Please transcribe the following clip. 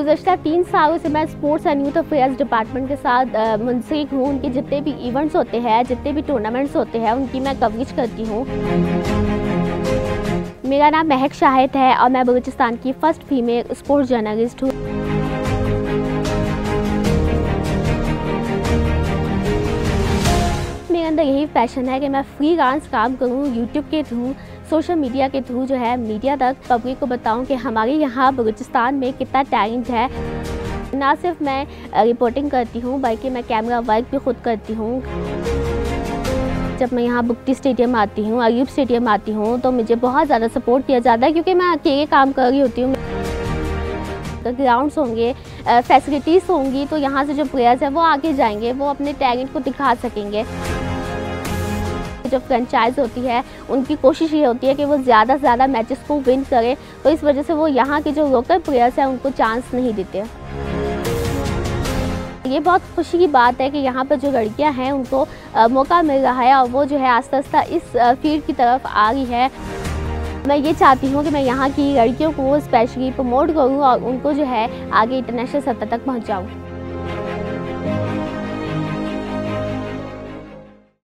गुज़श्ता 3 सालों से मैं sports and youth affairs department के साथ मुंसलिक हूँ। उनके जितने भी इवेंट्स होते हैं, जितने भी टूर्नामेंट्स होते हैं, उनकी मैं कवरेज करती हूँ। मेरा नाम महक शाहिद है और मैं बलूचिस्तान की फ़र्स्ट फीमेल स्पोर्ट्स जर्नलिस्ट हूँ। मेरे अंदर यही पैशन है कि मैं फ्रीलांस काम करूँ, यूट्यूब के थ्रू, सोशल मीडिया के थ्रू जो है मीडिया तक पब्लिक को बताऊं कि हमारे यहाँ बलूचिस्तान में कितना टैलेंट है। ना सिर्फ मैं रिपोर्टिंग करती हूँ बल्कि मैं कैमरा वर्क भी खुद करती हूँ। जब मैं यहाँ बुक्टी स्टेडियम आती हूँ, अयूब स्टेडियम आती हूँ तो मुझे बहुत ज़्यादा सपोर्ट किया जाता है क्योंकि मैं अकेले काम कर रही होती हूँ। ग्राउंड्स होंगे, फैसिलिटीज़ होंगी तो यहाँ से जो प्लेयर्स हैं वो आगे जाएंगे, वो अपने टैलेंट को दिखा सकेंगे। जो फ्रेंचाइज होती है उनकी कोशिश ये होती है कि वो ज़्यादा से ज़्यादा मैचेस को विन करें, तो इस वजह से वो यहाँ के जो लोकल प्लेयर्स हैं उनको चांस नहीं देते। ये बहुत खुशी की बात है कि यहाँ पर जो लड़कियाँ हैं उनको मौका मिल रहा है और वो जो है आस्ता आस्ता इस फील्ड की तरफ आ रही है। मैं ये चाहती हूँ कि मैं यहाँ की लड़कियों को स्पेशली प्रमोट करूँ और उनको जो है आगे इंटरनेशनल सतह तक पहुँचाऊँ।